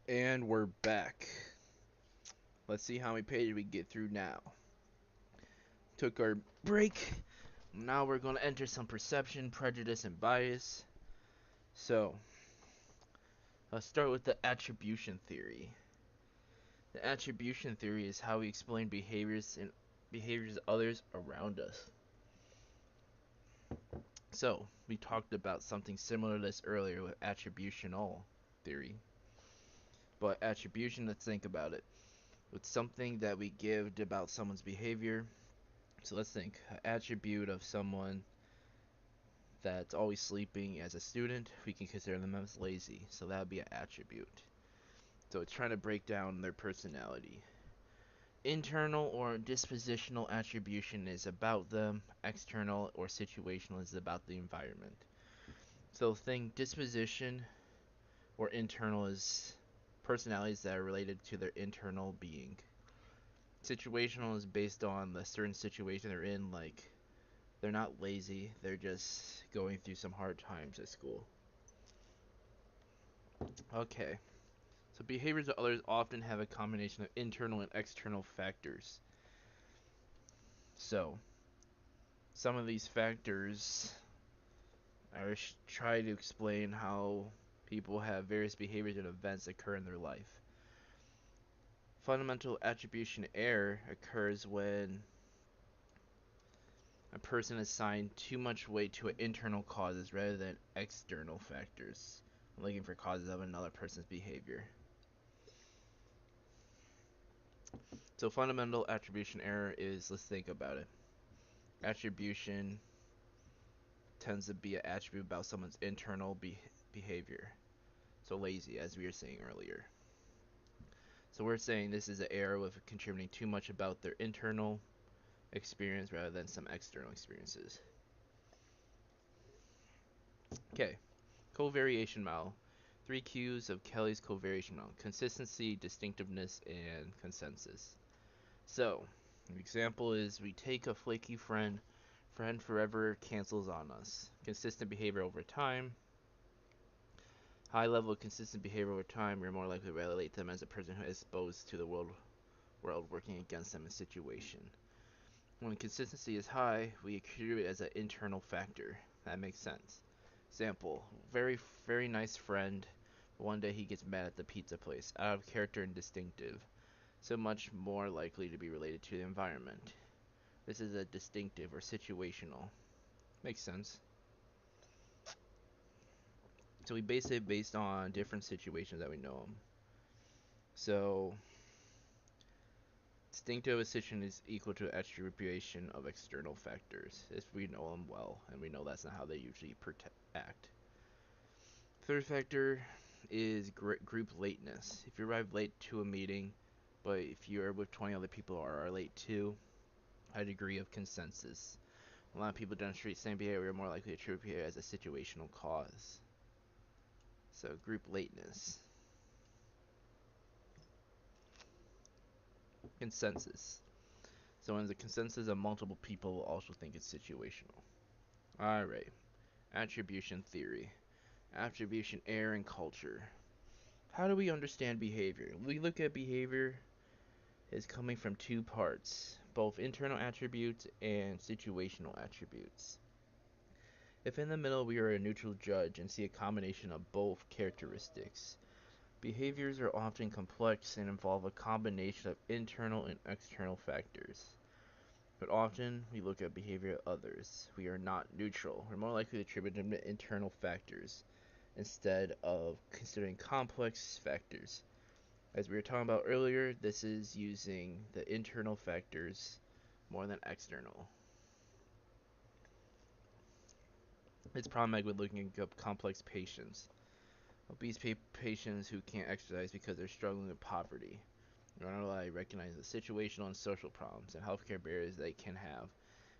And we're back. Let's see how many pages we get through now. Took our break. Now we're going to enter some perception, prejudice, and bias. So, let's start with the attribution theory. The attribution theory is how we explain behaviors of others around us. So, we talked about something similar to this earlier with attributional theory. But attribution, let's think about it. It's something that we give about someone's behavior. So let's think, an attribute of someone that's always sleeping as a student, we can consider them as lazy. So that would be an attribute. So it's trying to break down their personality. Internal or dispositional attribution is about them. External or situational is about the environment. So think disposition or internal is personalities that are related to their internal being. Situational is based on the certain situation they're in, like they're not lazy, they're just going through some hard times at school. Okay, so behaviors of others often have a combination of internal and external factors. So, some of these factors, I try to explain how people have various behaviors and events occur in their life. Fundamental attribution error occurs when a person assigns too much weight to internal causes rather than external factors, looking for causes of another person's behavior. So fundamental attribution error is, let's think about it. Attribution tends to be an attribute about someone's internal behavior. So lazy, as we were saying earlier. So we're saying this is an error with contributing too much about their internal experience rather than some external experiences. Okay, covariation model. 3 Qs of Kelly's covariation model: consistency, distinctiveness, and consensus. So, an example is we take a flaky friend forever cancels on us. Consistent behavior over time. High level of consistent behavior over time, we're more likely to relate them as a person who is exposed to the world working against them in situation. When consistency is high, we attribute it as an internal factor. That makes sense. Example, very nice friend. One day he gets mad at the pizza place, out of character and distinctive. So much more likely to be related to the environment. This is a distinctive or situational. Makes sense. So we base it based on different situations that we know them. So distinctive situation is equal to attribution of external factors if we know them well, and we know that's not how they usually act. Third factor is group lateness. If you arrive late to a meeting, but if you're with 20 other people who are late too, a degree of consensus. A lot of people demonstrate the same behavior are more likely to attribute it as a situational cause. So group lateness. Consensus. So when the consensus of multiple people will also think it's situational. Alright. Attribution theory. Attribution error and culture. How do we understand behavior? We look at behavior as coming from two parts, both internal attributes and situational attributes. If in the middle we are a neutral judge and see a combination of both characteristics, behaviors are often complex and involve a combination of internal and external factors. But often we look at behavior of others. We are not neutral. We're more likely to attribute them to internal factors instead of considering complex factors. As we were talking about earlier, this is using the internal factors more than external. It's problematic with looking up complex patients. Obese patients who can't exercise because they're struggling with poverty. We're not allowed to recognize the situational and social problems and healthcare barriers they can have,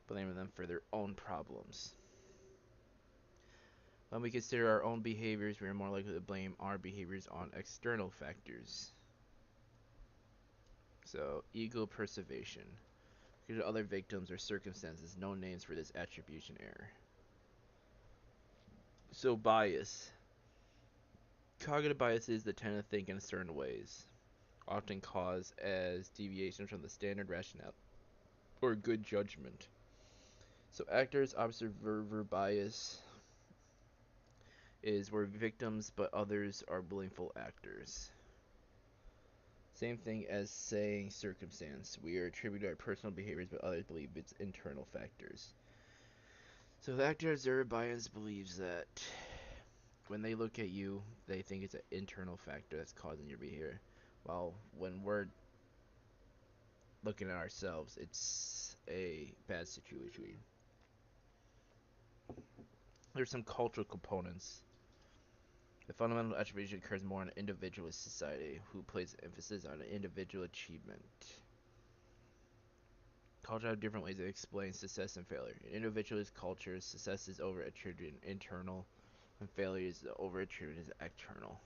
blaming them for their own problems. When we consider our own behaviors, we are more likely to blame our behaviors on external factors. So, ego preservation. Due to other victims or circumstances, no names for this attribution error. So, bias. Cognitive biases that tend to think in certain ways, often caused as deviations from the standard rationale or good judgment. So actors observer bias is where victims but others are willful actors. Same thing as saying circumstance. We are attributing our personal behaviors but others believe it's internal factors. So the actor observer bias believes that when they look at you, they think it's an internal factor that's causing your behavior. While when we're looking at ourselves, it's a bad situation. There's some cultural components. The fundamental attribution occurs more in an individualist society who places emphasis on individual achievement. Culture have different ways of explaining success and failure. In individualist cultures, success is over attributed internal, and failure is over attributed external.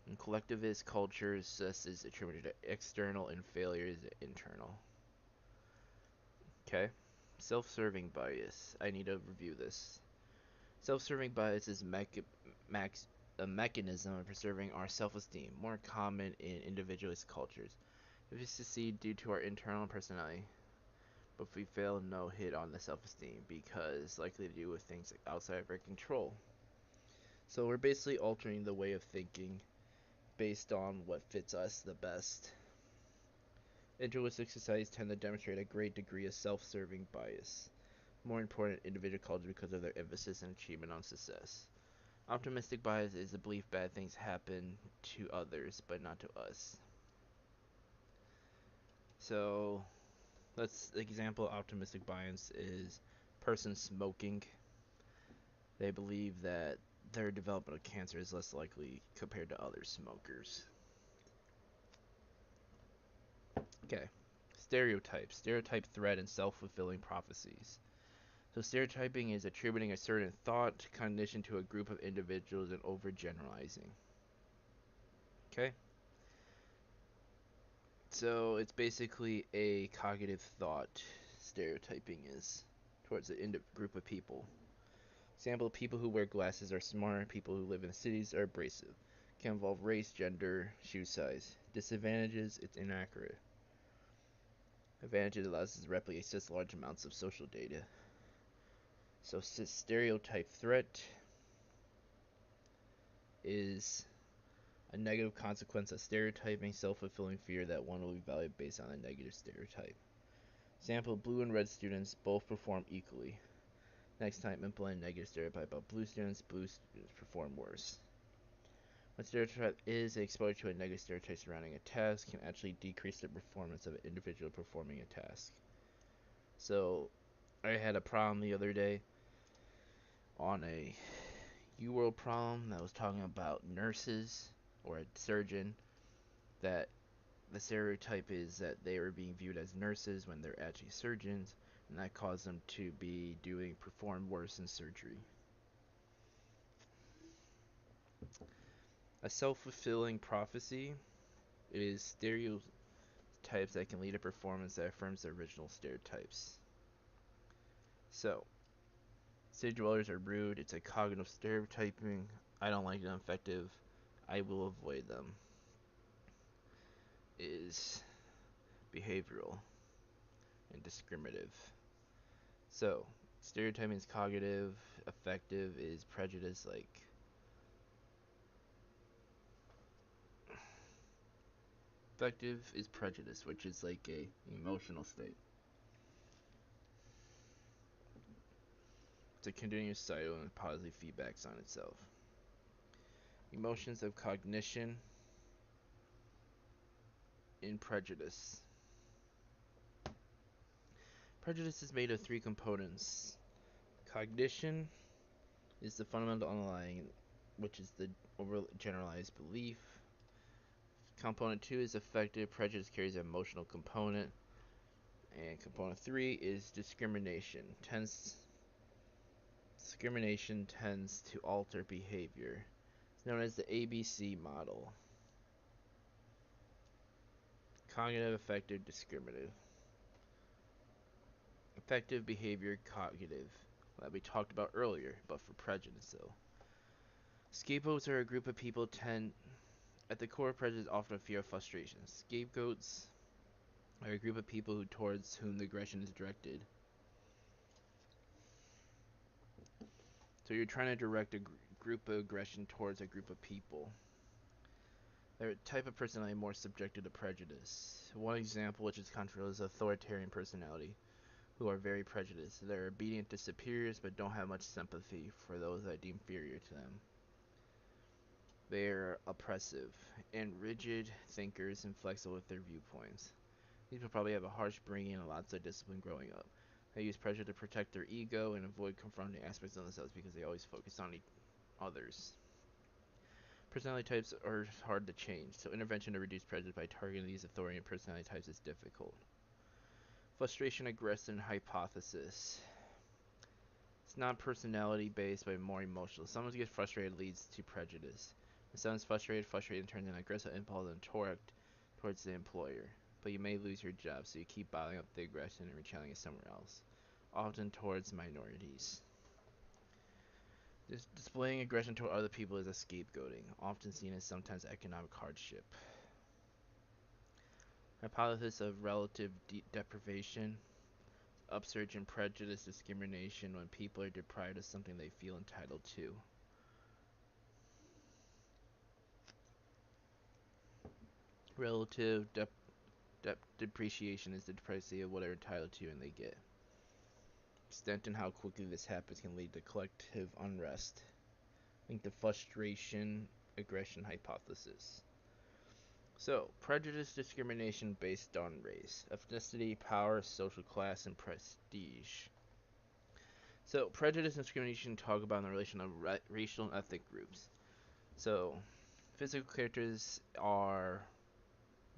In collectivist cultures, success is attributed to external and failure is internal. Okay? Self-serving bias. I need to review this. Self-serving bias is a mechanism of preserving our self-esteem, more common in individualist cultures. If we succeed due to our internal personality, but if we fail, no hit on the self-esteem because likely to do with things outside of our control. So we're basically altering the way of thinking based on what fits us the best. Individualistic societies tend to demonstrate a great degree of self-serving bias, more important in individual culture because of their emphasis and achievement on success. Optimistic bias is the belief bad things happen to others, but not to us. So, example of optimistic bias is person smoking. They believe that their development of cancer is less likely compared to other smokers. Okay. Stereotypes. Stereotype threat and self-fulfilling prophecies. So stereotyping is attributing a certain thought, cognition to a group of individuals and overgeneralizing. Okay? So it's basically a cognitive thought, stereotyping is, towards a group of people. Example, people who wear glasses are smart, people who live in cities are abrasive. Can involve race, gender, shoe size. Disadvantages, it's inaccurate. Advantages, allows us to replicate such large amounts of social data. So stereotype threat is a negative consequence of stereotyping, self-fulfilling fear that one will be valued based on a negative stereotype. Example, blue and red students both perform equally. Next time, implement a negative stereotype about blue students perform worse. When stereotype is exposure to a negative stereotype surrounding a task can actually decrease the performance of an individual performing a task. So, I had a problem the other day on a UWorld problem that was talking about nurses or a surgeon, that the stereotype is that they are being viewed as nurses when they're actually surgeons, and that caused them to perform worse in surgery. A self-fulfilling prophecy is stereotypes that can lead to performance that affirms the original stereotypes. So, city dwellers are rude. It's a cognitive stereotyping. I don't like them. Effective. I will avoid them. Is behavioral and discriminative. So, stereotyping is cognitive. Effective is prejudice. Effective is prejudice, which is like a emotional state. It's a continuous cycle and positive feedbacks on itself. Emotions of cognition in prejudice. Prejudice is made of three components. Cognition is the fundamental underlying, which is the overgeneralized belief. Component 2 is affective. Prejudice carries an emotional component. And component 3 is discrimination. Discrimination tends to alter behavior. It's known as the ABC model. Cognitive, affective, discriminative. Affective behavior, cognitive. That we talked about earlier, but for prejudice though. Scapegoats are a group of people tend at the core of prejudice often a fear of frustration. Scapegoats are a group of people towards whom the aggression is directed. So you're trying to direct a group of aggression towards a group of people. They're a type of personality more subjected to prejudice. One example, which is controversial, is authoritarian personality, who are very prejudiced. They're obedient to superiors but don't have much sympathy for those that deem inferior to them. They're oppressive and rigid thinkers, inflexible with their viewpoints. These people probably have a harsh upbringing and lots of discipline growing up. They use pressure to protect their ego and avoid confronting aspects of themselves because they always focus on others. Personality types are hard to change, so intervention to reduce prejudice by targeting these authoritarian personality types is difficult. Frustration, aggression, hypothesis. It's not personality based, but more emotional. Someone who gets frustrated leads to prejudice. When someone's frustrated turns an aggressive impulse and torque towards the employer. But you may lose your job, so you keep bottling up the aggression and rechanneling it somewhere else, often towards minorities. Displaying aggression toward other people is a scapegoating, often seen as sometimes economic hardship. Hypothesis of relative deprivation. Upsurge in prejudice, discrimination when people are deprived of something they feel entitled to. Relative depreciation is the depreciation of what they're entitled to and they get. Extent and how quickly this happens can lead to collective unrest. Link to frustration, aggression hypothesis. So, prejudice discrimination based on race, ethnicity, power, social class, and prestige. So, prejudice and discrimination talk about the relation of racial and ethnic groups. So, physical characters are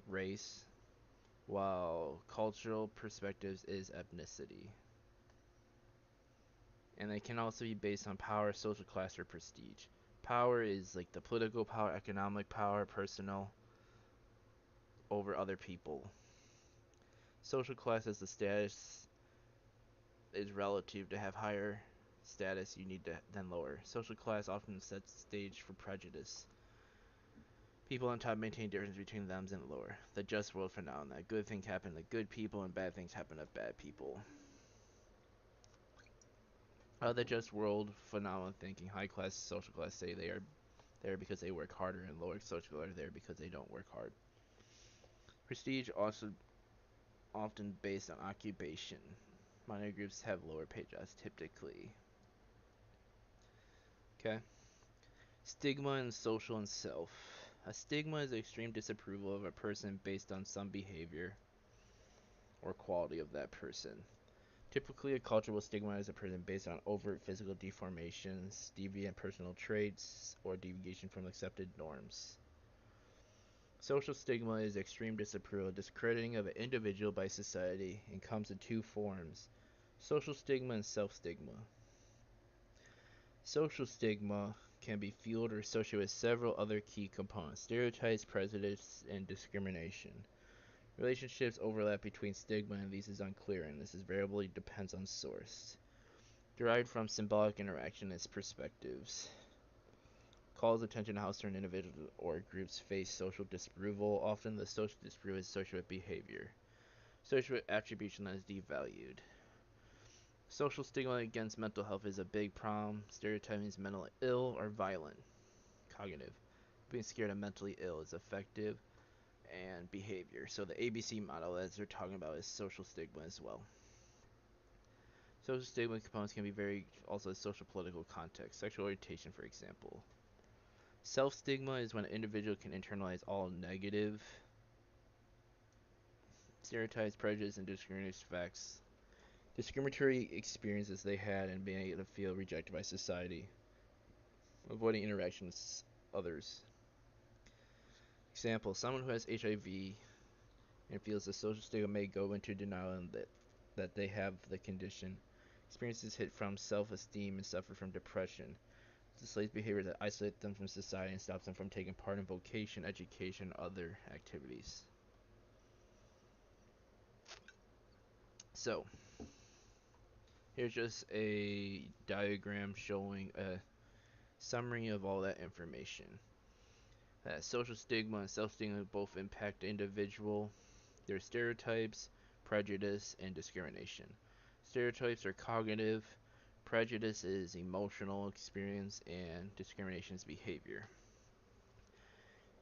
race, while cultural perspectives is ethnicity. And they can also be based on power, social class, or prestige. Power is like the political power, economic power, personal over other people. Social class is the status is relative. To have higher status, you need to than lower. Social class often sets the stage for prejudice. People on top maintain difference between them and the lower. The just world phenomenon. Good things happen to good people and bad things happen to bad people. The just world phenomenon thinking. High class, social class say they are there because they work harder, and lower social are there because they don't work hard. Prestige also often based on occupation. Minor groups have lower pay jobs typically. Okay. Stigma and social and self. A stigma is extreme disapproval of a person based on some behavior or quality of that person. Typically, a culture will stigmatize a person based on overt physical deformations, deviant personal traits, or deviation from accepted norms. Social stigma is extreme disapproval, discrediting of an individual by society, and comes in two forms: social stigma and self-stigma. Social stigma can be fueled or associated with several other key components: stereotypes, prejudice, and discrimination. Relationships overlap between stigma and these is unclear, and this is variably depends on source. Derived from symbolic interaction as perspectives. Calls attention to how certain individuals or groups face social disapproval. Often the social disapproval is associated with behavior. Social attribution that is devalued. Social stigma against mental health is a big problem. Stereotyping is mentally ill or violent. Cognitive. Being scared of mentally ill is effective. And behavior. So the ABC model as they're talking about is social stigma as well. Social stigma components can be very also social political context. Sexual orientation, for example. Self-stigma is when an individual can internalize all negative stereotypes, prejudice, and discriminatory facts, discriminatory experiences they had, and being able to feel rejected by society, avoiding interaction with others. Example: someone who has HIV and feels the social stigma may go into denial that they have the condition, experiences hit from self-esteem, and suffer from depression. Displays behavior that isolate them from society and stops them from taking part in vocation, education, and other activities. So, here's just a diagram showing a Summary of all that information. Social stigma and self-stigma both impact the individual. There are stereotypes, prejudice, and discrimination. Stereotypes are cognitive, prejudice is emotional experience, and discrimination is behavior.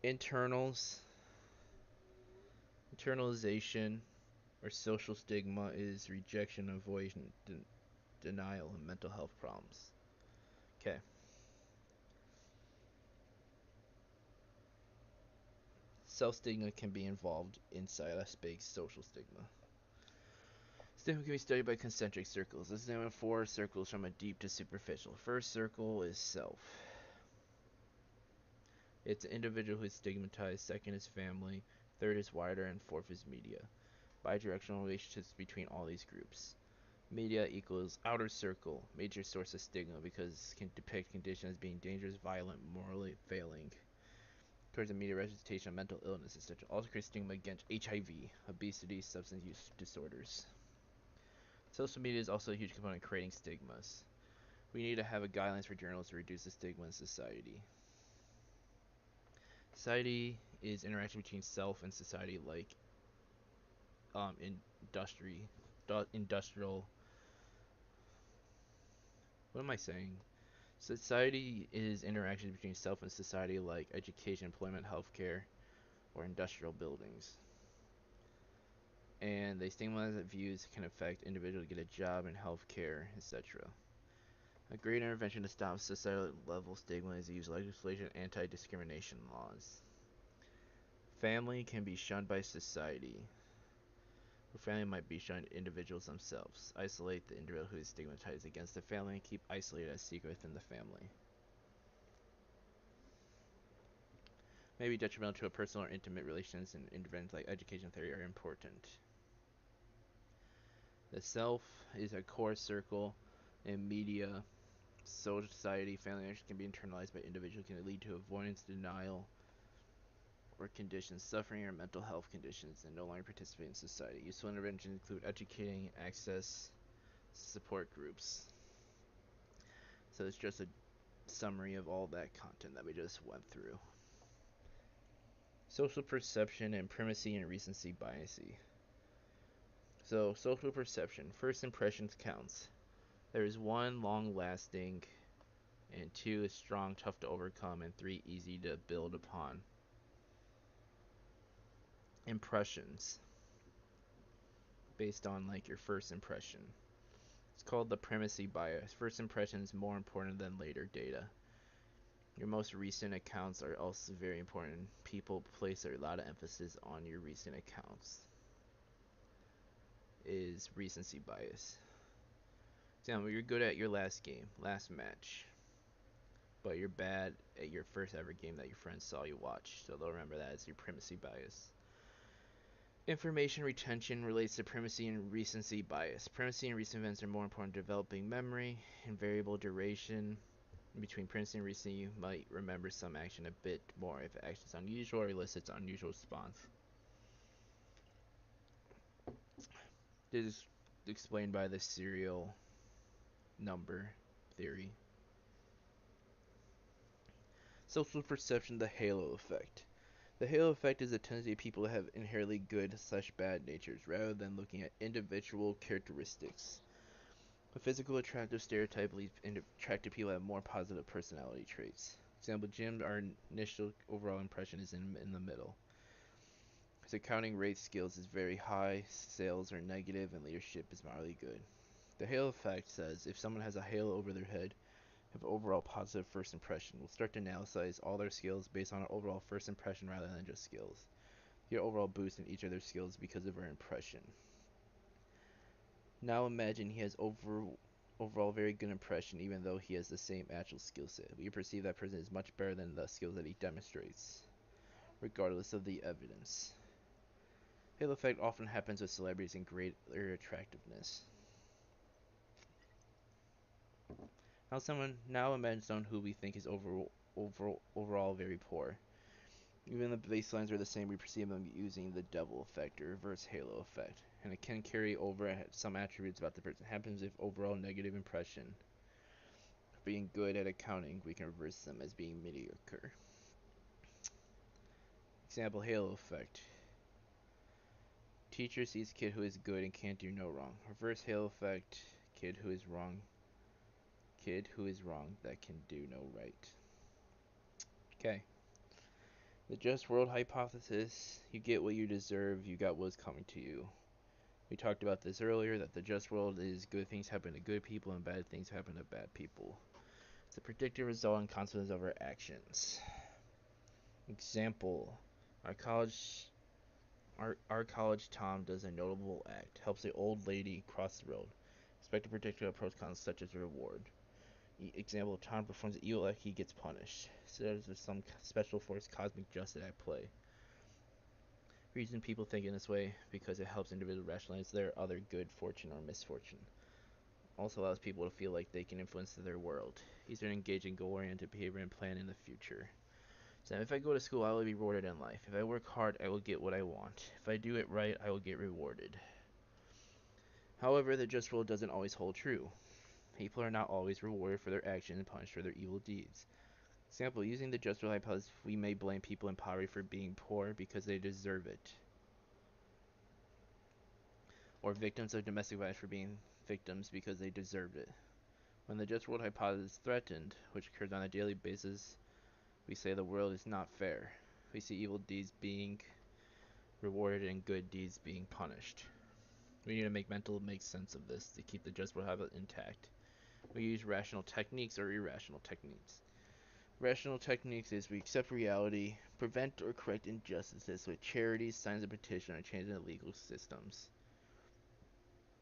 Internals, internalization, or social stigma is rejection, avoidance, denial, and mental health problems. Okay. Self-stigma can be involved inside a space social stigma. Stigma can be studied by concentric circles. Let's examine 4 circles from a deep to superficial. First circle is self. It's an individual who is stigmatized. Second is family. Third is wider. And fourth is media. Bidirectional relationships between all these groups. Media equals outer circle, major source of stigma because it can depict conditions as being dangerous, violent, morally failing. Towards the media representation of mental illness, etc. Also creates stigma against HIV, obesity, substance use disorders. Social media is also a huge component in creating stigmas. We need to have a guidelines for journals to reduce the stigma in society. Society is interaction between self and society, like industrial. What am I saying? Society is interaction between self and society, like education, employment, healthcare, or industrial buildings. And they stigmatize that views can affect individuals to get a job in healthcare, etc. A great intervention to stop societal level stigma is to use legislation and anti-discrimination laws. Family can be shunned by society. Or family might be shunned individuals themselves. Isolate the individual who is stigmatized against the family and keep isolated as secret within the family. May be detrimental to a personal or intimate relations, and interventions like education theory are important. The self is a core circle, and media, social society, family action can be internalized by individuals, can lead to avoidance, denial, or conditions, suffering, or mental health conditions, and no longer participate in society. Useful interventions include educating, access, support groups. So it's just a summary of all that content that we just went through. Social perception and primacy and recency bias. So, social perception. First impressions counts. There is 1 long-lasting, and 2 is strong, tough to overcome, and 3 easy to build upon. Impressions. Based on like your first impression. It's called the primacy bias. First impression is more important than later data. Your most recent accounts are also very important. People place a lot of emphasis on your recent accounts. Is recency bias. Example, you're good at your last game, last match, but you're bad at your first ever game that your friends saw you watch, so they'll remember that as your primacy bias. Information retention relates to primacy and recency bias. Primacy and recent events are more important in developing memory and variable duration. Between primacy and recency, you might remember some action a bit more if the action is unusual or elicits unusual response. This is explained by the serial number theory. Social perception, the halo effect. The halo effect is a tendency of people to have inherently good/bad natures, rather than looking at individual characteristics. A physical attractive stereotype leads attractive people to have more positive personality traits. Example, Jim, our initial overall impression is in the middle. His accounting rate skills is very high, sales are negative, and leadership is mildly good. The halo effect says if someone has a halo over their head, have overall positive first impression. We'll start to analyze all their skills based on an overall first impression rather than just skills. Get overall boost in each of their skills because of our impression. Now imagine he has overall very good impression even though he has the same actual skill set. We perceive that person is much better than the skills that he demonstrates, regardless of the evidence. Halo effect often happens with celebrities in greater attractiveness. Now imagine someone who we think is overall very poor. Even the baselines are the same, we perceive them using the devil effect or reverse halo effect, and it can carry over some attributes about the person. It happens if overall negative impression being good at accounting, we can reverse them as being mediocre. Example, halo effect. Teacher sees kid who is good and can't do no wrong. Reverse halo effect. Kid who is wrong. Kid who is wrong that can do no right. Okay. The just world hypothesis. You get what you deserve. You got what's coming to you. We talked about this earlier, that the just world is good things happen to good people and bad things happen to bad people. It's a predicted result and consequence of our actions. Example, our college Tom does a notable act, helps the old lady cross the road. Expect a particular pros cons such as reward. Example, Tom performs an evil act, he gets punished. So there's some special force cosmic justice at play. Reason people think in this way because it helps individuals rationalize their other good fortune or misfortune. Also allows people to feel like they can influence their world. These are engaging goal-oriented behavior and plan in the future. So if I go to school, I will be rewarded in life. If I work hard, I will get what I want. If I do it right, I will get rewarded. However, the just rule doesn't always hold true. People are not always rewarded for their actions and punished for their evil deeds. Example, using the just rule hypothesis, we may blame people in poverty for being poor because they deserve it. Or victims of domestic violence for being victims because they deserved it. When the just world hypothesis is threatened, which occurs on a daily basis, we say the world is not fair. We see evil deeds being rewarded and good deeds being punished. We need to make sense of this to keep the just world hypothesis intact. We use rational techniques or irrational techniques. Rational techniques is we accept reality, prevent or correct injustices with charities, signs of petition, or changes in legal systems.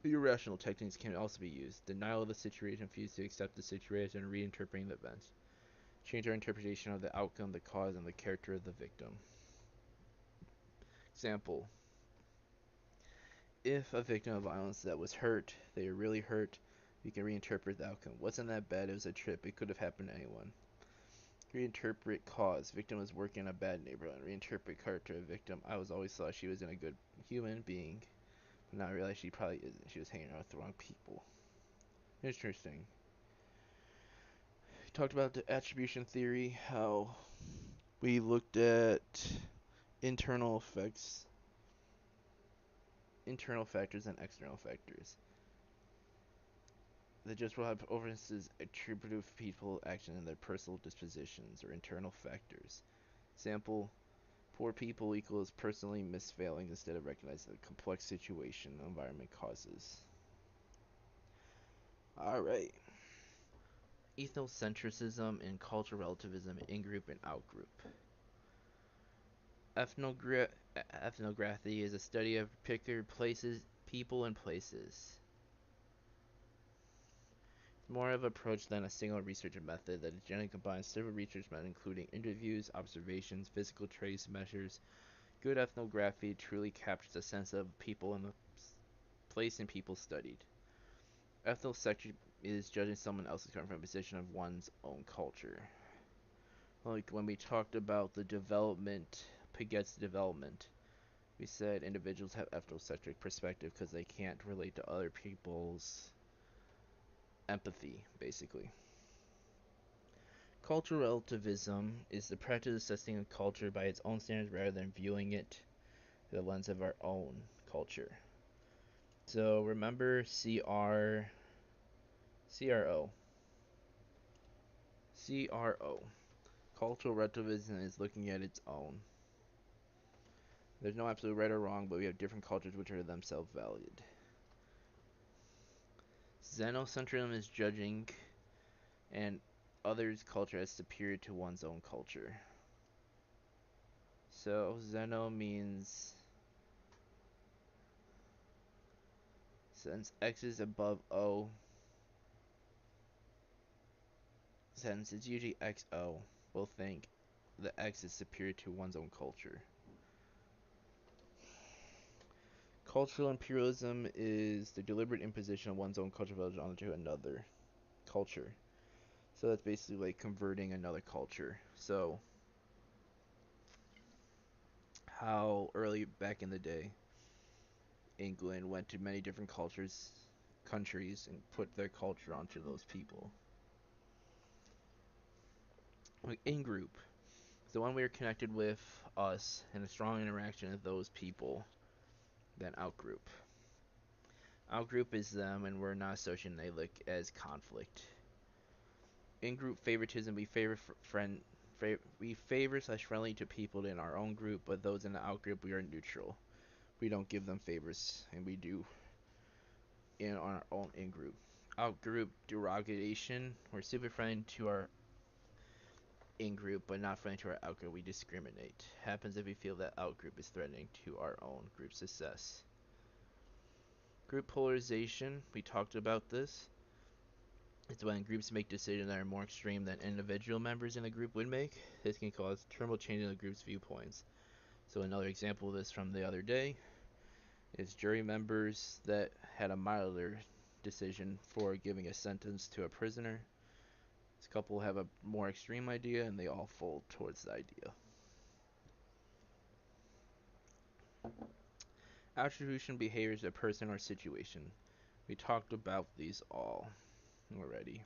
Irrational techniques can also be used. Denial of the situation, refuse to accept the situation, and reinterpreting the events. Change our interpretation of the outcome, the cause, and the character of the victim. Example. If a victim of violence that was hurt, they were really hurt, we can reinterpret the outcome. Wasn't that bad, it was a trip, it could have happened to anyone. Reinterpret cause. Victim was working in a bad neighborhood. Reinterpret character of victim. I was always thought she was a good human being. But now I realize she probably isn't. She was hanging out with the wrong people. Interesting. We talked about the attribution theory, how we looked at internal effects, internal factors, and external factors. The just will have overemphasis attributive people action in their personal dispositions or internal factors. Example, poor people equals personally misfailing instead of recognizing the complex situation the environment causes. Alright. Ethnocentrism and cultural relativism in group and out group. Ethnography is a study of particular places, people, and places. It's more of an approach than a single research method that generally combines several research methods including interviews, observations, physical trace measures. Good ethnography truly captures a sense of people and the place and people studied. Ethnocentrism is judging someone else's coming from a position of one's own culture. Like when we talked about the development, Piaget's development, we said individuals have ethnocentric perspective because they can't relate to other people's empathy, basically. Cultural relativism is the practice of assessing a culture by its own standards rather than viewing it through the lens of our own culture. So remember CRO. Cultural relativism is looking at its own. There's no absolute right or wrong, but we have different cultures which are themselves valid. Xenocentrism is judging and others' culture as superior to one's own culture. So xeno means since X is above O, since it's usually XO, we'll think the X is superior to one's own culture. Cultural imperialism is the deliberate imposition of one's own culture onto another culture. So that's basically like converting another culture. So how early back in the day England went to many different countries and put their culture onto those people. Like in-group is the one we are connected with us and a strong interaction with those people. Then out-group. Out-group is them and we're not associating they look as conflict. In-group favoritism, we favor slash friendly to people in our own group, but those in the out-group we are neutral. We don't give them favors, and we do in our own in-group. Out-group derogation, we're super friendly to our in-group, but not friendly to our out-group. We discriminate. Happens if we feel that out-group is threatening to our own group success. Group polarization, we talked about this. It's when groups make decisions that are more extreme than individual members in a group would make. This can cause terminal change in the group's viewpoints. So another example of this from the other day is jury members that had a milder decision for giving a sentence to a prisoner. This couple have a more extreme idea and they all fold towards the idea. Attribution behaviors of person or situation. We talked about these all already.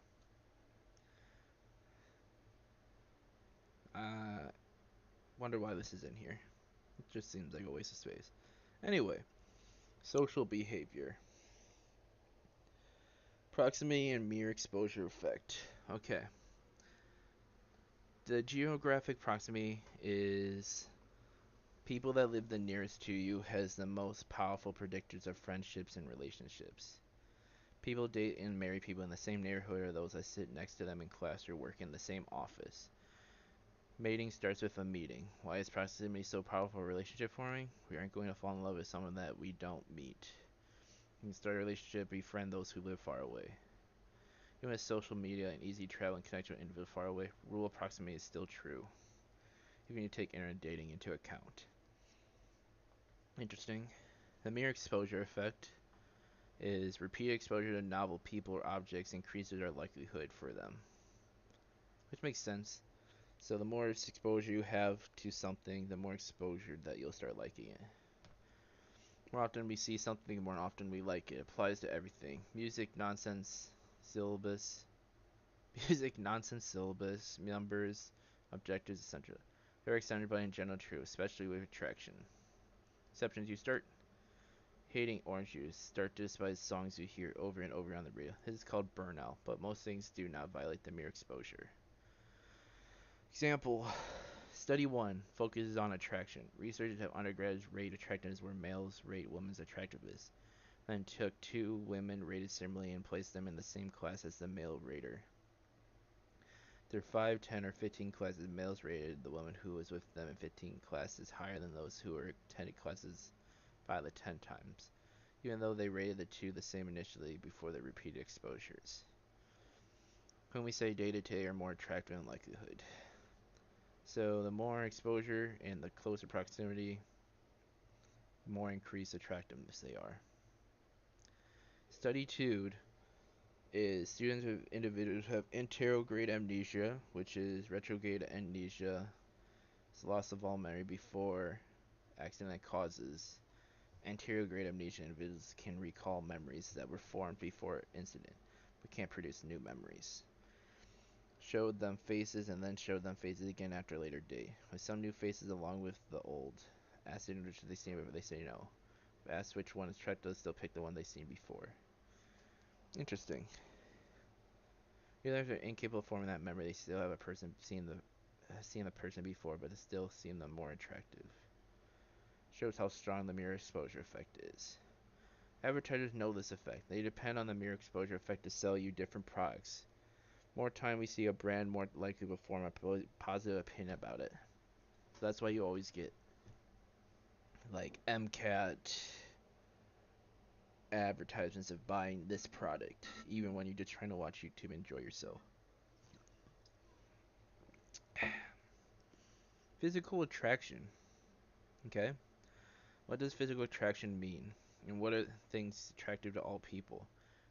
Wonder why this is in here. It just seems like a waste of space. Anyway, social behavior. Proximity and mere exposure effect. Okay. The geographic proximity is people that live the nearest to you has the most powerful predictors of friendships and relationships. People date and marry people in the same neighborhood or those that sit next to them in class or work in the same office. Mating starts with a meeting. Why is proximity so powerful for relationship forming? We aren't going to fall in love with someone that we don't meet. You can start a relationship, befriend those who live far away. Even with social media and easy travel and connection with individuals far away, rule of proximity is still true, even if you take internet dating into account. Interesting. The mere exposure effect is repeated exposure to novel people or objects increases our likelihood for them, which makes sense. So the more exposure you have to something, the more exposure that you'll start liking it. The more often we see something, the more often we like it. It applies to everything. Music, nonsense, syllabus, numbers, objectives, etc. Very extended but in general true, especially with attraction. Exceptions: you start hating orange juice, start to despise songs you hear over and over on the radio. This is called burnout, but most things do not violate the mere exposure. Example: Study 1 focuses on attraction. Researchers have undergrads rate attractiveness where males rate women's attractiveness. Then took two women rated similarly and placed them in the same class as the male rater. There are 5, 10, or 15 classes. Males rated the woman who was with them in 15 classes higher than those who were attended classes 5 to 10 times, even though they rated the two the same initially before their repeated exposures. When we say day to day are more attractive in likelihood. So the more exposure and the closer proximity, the more increased attractiveness they are. Study 2 is students with individuals who have anterograde amnesia, which is retrograde amnesia. It's loss of all memory before accident that causes anterograde amnesia. Individuals can recall memories that were formed before incident, but can't produce new memories. Showed them faces and then showed them faces again after a later date, with some new faces along with the old. Asked in which they seen, but they say no. If asked which one is correct, they'll still pick the one they've seen before. Interesting. Even if they're incapable of forming that memory, they still have a person seen the person before, but it still seem them more attractive. Shows how strong the mirror exposure effect is. Advertisers know this effect. They depend on the mirror exposure effect to sell you different products. More time we see a brand, more likely to form a positive opinion about it. So that's why you always get like MCAT advertisements of buying this product, even when you're just trying to watch YouTube and enjoy yourself. Physical attraction. Okay? What does physical attraction mean? And what are things attractive to all people?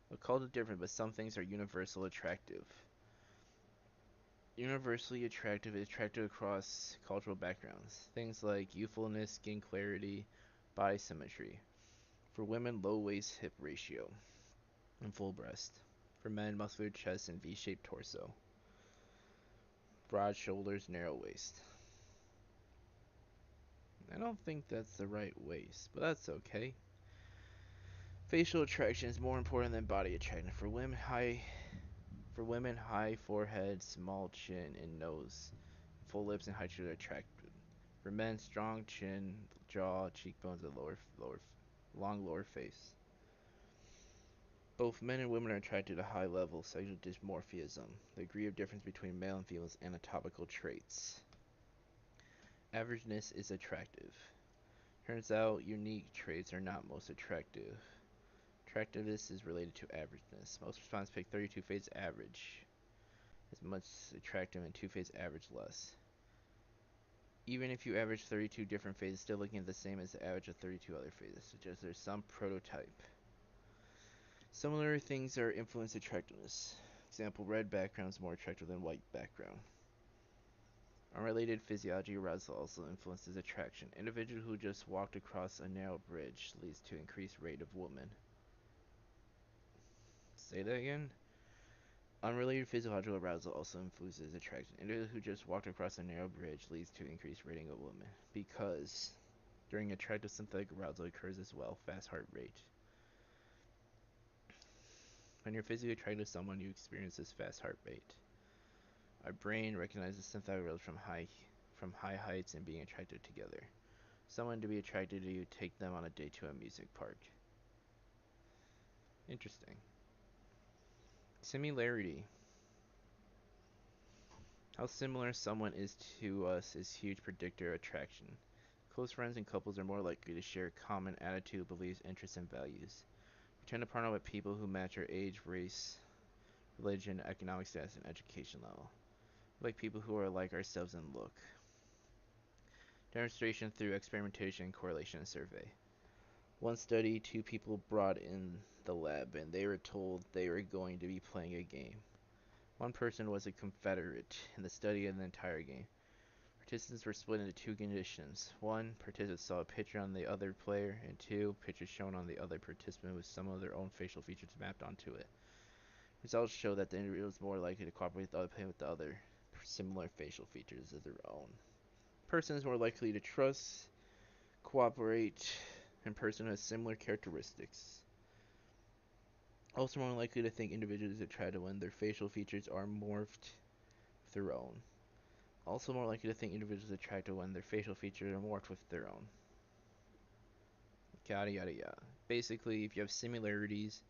Well, culture is different, but some things are universal attractive. Universally attractive is attractive across cultural backgrounds. Things like youthfulness, skin clarity, body symmetry. For women, low waist hip ratio and full breast. For men, muscular chest and V-shaped torso. Broad shoulders, narrow waist. I don't think that's the right waist, but that's okay. Facial attraction is more important than body attraction. For women, high forehead, small chin and nose, full lips and high cheeks are attractive. For men, strong chin, jaw, cheekbones, and long lower face. Both men and women are attracted to high level sexual dimorphism, the degree of difference between male and female's anatomical traits. Averageness is attractive. Turns out unique traits are not most attractive. Attractiveness is related to averageness. Most respondents pick 32 phase average as much attractive and 2 phase average less. Even if you average 32 different phases, still looking at the same as the average of 32 other phases, suggests there's some prototype. Similar things are influence attractiveness. Example, red background is more attractive than white background. Unrelated physiology arousal also influences attraction. Individual who just walked across a narrow bridge leads to increased rate of women. Say that again? Unrelated physiological arousal also influences attraction. Individual who just walked across a narrow bridge leads to increased rating of women. Because during attractive synthetic arousal occurs as well, fast heart rate. When you're physically attracted to someone, you experience this fast heart rate. Our brain recognizes synthetic arousal from high heights and being attracted together. Someone to be attracted to you, take them on a date to a music park. Interesting. Similarity. How similar someone is to us is a huge predictor of attraction. Close friends and couples are more likely to share a common attitude, beliefs, interests, and values. We tend to partner with people who match our age, race, religion, economic status, and education level. We like people who are like ourselves in look. Demonstration through experimentation, correlation, and survey. One study, 2 people brought in the lab, and they were told they were going to be playing a game. One person was a Confederate in the study of the entire game. Participants were split into 2 conditions. 1, participants saw a picture on the other player, and 2, pictures shown on the other participant with some of their own facial features mapped onto it. Results show that the individual is more likely to cooperate with the other player with the other similar facial features as their own. Person is more likely to trust, cooperate, and person has similar characteristics. Also more likely to think individuals are attracted when their facial features are morphed with their own. Also more likely to think individuals are attracted when their facial features are morphed with their own. Yada yada yada. Basically, if you have similarities,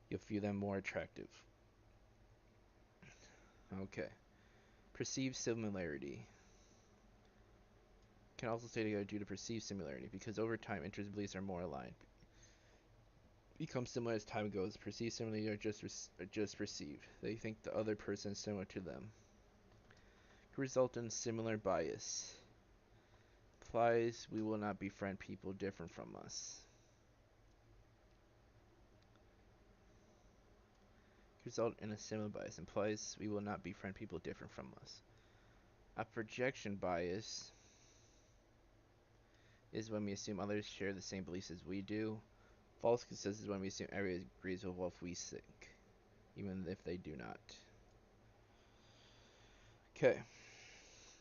you'll feel them more attractive. Okay. Perceived similarity. Can also stay together due to perceived similarity, because over time, interests and beliefs are more aligned. Become similar as time goes. Perceived similarity are just perceived. They think the other person is similar to them. Could result in similar bias. Implies we will not befriend people different from us. Could result in a similar bias. Implies we will not befriend people different from us. A projection bias is when we assume others share the same beliefs as we do. False consensus is when we assume everyone agrees with what we think, even if they do not. Okay.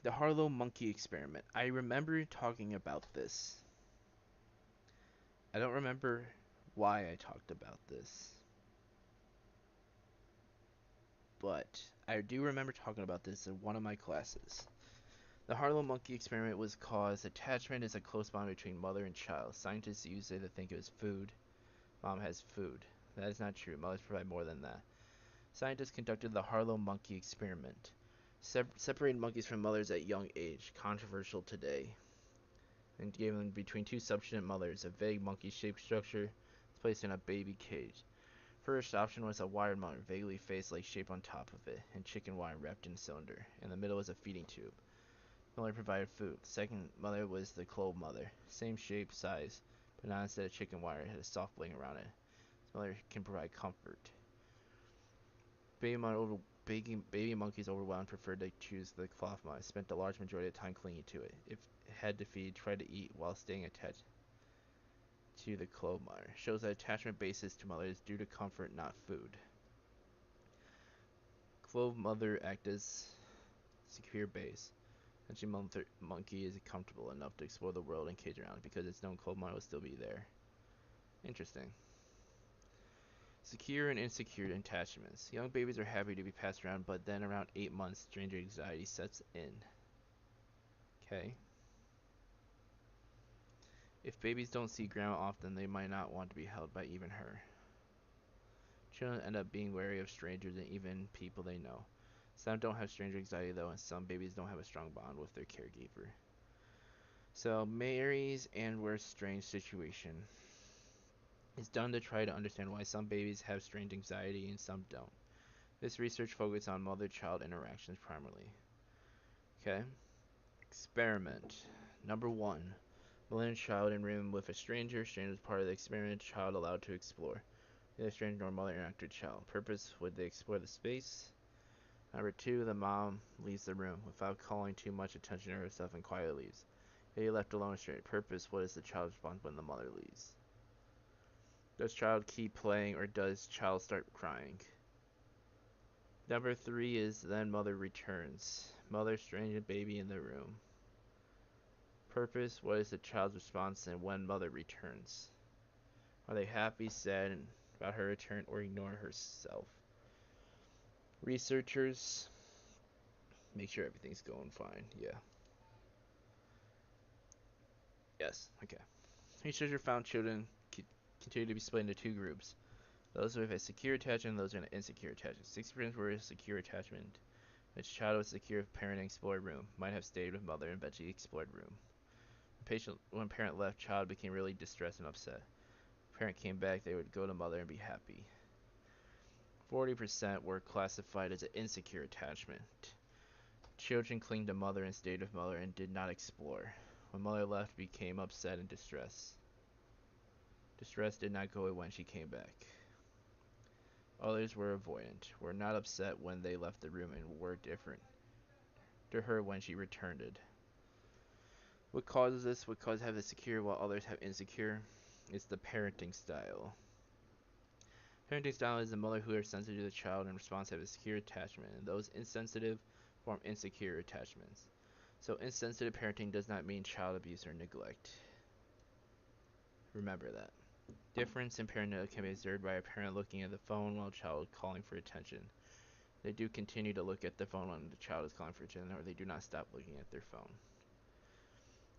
The Harlow monkey experiment. I remember talking about this. I don't remember why I talked about this, but I do remember talking about this in one of my classes. The Harlow monkey experiment was caused attachment is a close bond between mother and child. Scientists use it to think it was food. Mom has food. That is not true. Mothers provide more than that. Scientists conducted the Harlow monkey experiment. Separated monkeys from mothers at young age, controversial today, and gave them between 2 substitute mothers. A vague monkey-shaped structure was placed in a baby cage. First option was a wired mother, vaguely face-like shape on top of it, and chicken wire wrapped in a cylinder. In the middle was a feeding tube. The mother provided food. The second mother was the clove mother. Same shape, size, but not instead of chicken wire. It had a soft bling around it. This mother can provide comfort. Baby monkeys overwhelmed preferred to choose the cloth mother. Spent the large majority of time clinging to it. If it had to feed, tried to eat while staying attached to the clove mother. Shows that attachment basis to mother is due to comfort, not food. Clove mother act as Secure base. Ancient monkey is comfortable enough to explore the world and cage around because its known cold mine will still be there. Interesting. Secure and insecure attachments. Young babies are happy to be passed around, but then around 8 months, stranger anxiety sets in. Okay. If babies don't see grandma often, they might not want to be held by even her. Children end up being wary of strangers and even people they know. Some don't have stranger anxiety though, and some babies don't have a strong bond with their caregiver. So Mary's and Worth's strange situation is done to try to understand why some babies have strange anxiety and some don't. This research focuses on mother-child interactions primarily. Okay. Experiment. Number 1. Mother and child in room with a stranger. Stranger is part of the experiment. Child allowed to explore. Neither stranger nor mother interact with child. Purpose, would they explore the space? Number 2. The mom leaves the room without calling too much attention to herself and quietly leaves. They left alone with stranger. Purpose, what is the child's response when the mother leaves? Does child keep playing or does child start crying? Number 3 is then mother returns. Mother strange and baby in the room. Purpose, what is the child's response and when mother returns? Are they happy, sad about her return, or ignore herself? Researchers, make sure everything's going fine. Yeah. Yes, okay. Researchers found children continue to be split into 2 groups. Those with a secure attachment and those with an insecure attachment. 6% were a secure attachment. Which child with secure parent explored room might have stayed with mother and eventually explored room. When parent left, child became really distressed and upset. Parent came back, they would go to mother and be happy. 40% were classified as an insecure attachment. Children clinged to mother and stayed with mother and did not explore. When mother left, became upset and distressed. Distress did not go away when she came back. Others were avoidant, were not upset when they left the room and were different to her when she returned. What causes this? What causes have the secure while others have insecure? It's the parenting style. Parenting style is the mother who are sensitive to the child and response have a secure attachment, and those insensitive form insecure attachments. So insensitive parenting does not mean child abuse or neglect. Remember that. Difference in parenting can be observed by a parent looking at the phone while a child is calling for attention. They do continue to look at the phone when the child is calling for attention, or they do not stop looking at their phone.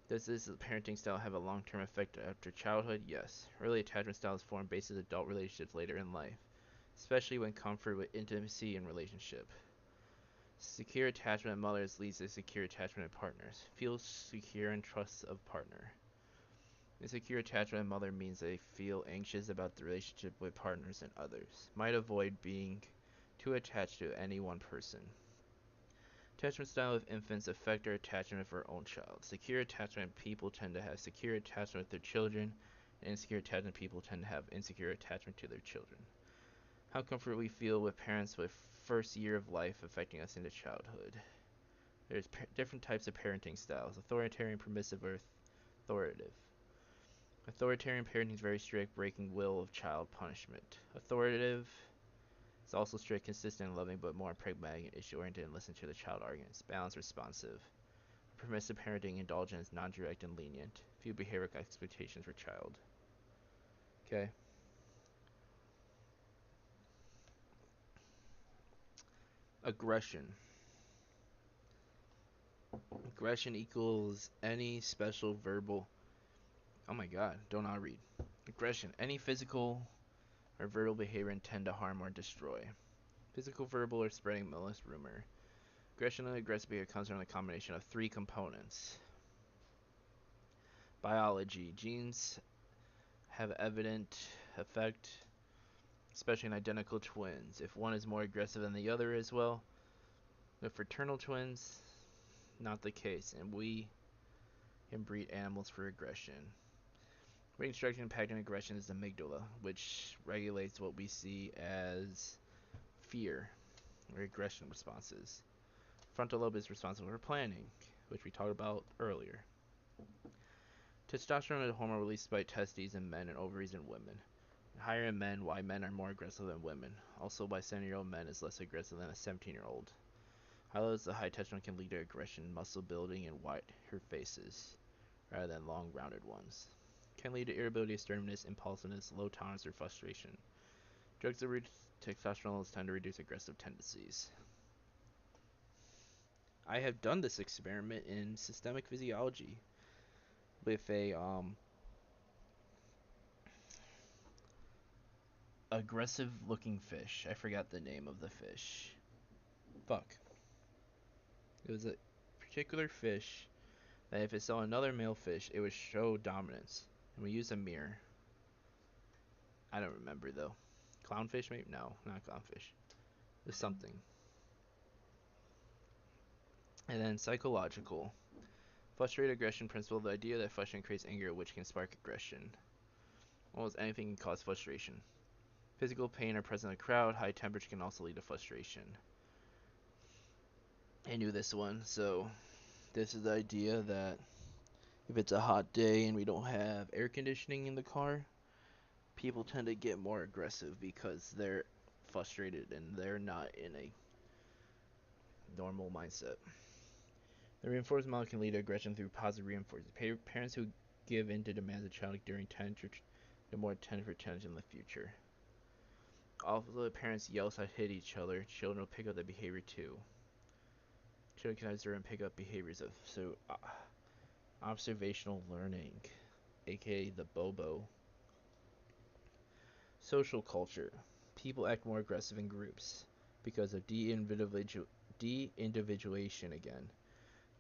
Does this parenting style have a long-term effect after childhood? Yes. Early attachment styles form basis of adult relationships later in life, especially when comfort with intimacy and relationship. Secure attachment of mothers leads to secure attachment of partners. Feels secure and trusts of partner. Insecure attachment of mother means they feel anxious about the relationship with partners and others. Might avoid being too attached to any one person. Attachment style of infants affect their attachment with their own child. Secure attachment people tend to have secure attachment with their children, and insecure attachment people tend to have insecure attachment to their children. How comfortable we feel with parents with first year of life affecting us into childhood. There's different types of parenting styles: authoritarian, permissive, or authoritative. Authoritarian parenting is very strict, breaking will of child punishment. Authoritative is also strict, consistent, and loving, but more pragmatic and issue-oriented and listen to the child arguments. Balanced, responsive. Permissive parenting, indulgence, non-direct, and lenient. Few behavioral expectations for child. Okay. Aggression. Aggression equals any special verbal. Oh my god, don't I read. Aggression. Any physical or verbal behavior intend to harm or destroy. Physical, verbal, or spreading malicious rumor. Aggression and aggressive behavior comes from a combination of 3 components. Biology. Genes have evident effect, especially in identical twins. If one is more aggressive than the other as well. With fraternal twins, not the case, and we can breed animals for aggression. Breeding structure impacting aggression is the amygdala, which regulates what we see as fear or aggression responses. Frontal lobe is responsible for planning, which we talked about earlier. Testosterone is a hormone released by testes in men and ovaries in women. Higher in men, why men are more aggressive than women. Also, by 70-year-old men is less aggressive than a 17-year-old. Highlights the high tension can lead to aggression, muscle building, and wider faces, rather than long, rounded ones. Can lead to irritability, sternness, impulsiveness, low tolerance, or frustration. Drugs that reduce testosterone levels tend to reduce aggressive tendencies. I have done this experiment in systemic physiology with a aggressive looking fish. I forgot the name of the fish. Fuck. It was a particular fish that if it saw another male fish, it would show dominance. And we used a mirror. I don't remember though. Clownfish maybe? No, not clownfish. It was something. And then psychological. Frustrated aggression principle, the idea that frustration creates anger which can spark aggression. Almost anything can cause frustration. Physical pain are present in a crowd. High temperature can also lead to frustration. I knew this one, so this is the idea that if it's a hot day and we don't have air conditioning in the car, people tend to get more aggressive because they're frustrated and they're not in a normal mindset. The reinforcement model can lead to aggression through positive reinforcement. Parents who give in to demands of child during teenage are more attentive for attention in the future. Although parents yell or hit each other, children will pick up the behavior too. Children can observe and pick up behaviors of observational learning, aka the Bobo. Social culture. People act more aggressive in groups because of de-individuation again.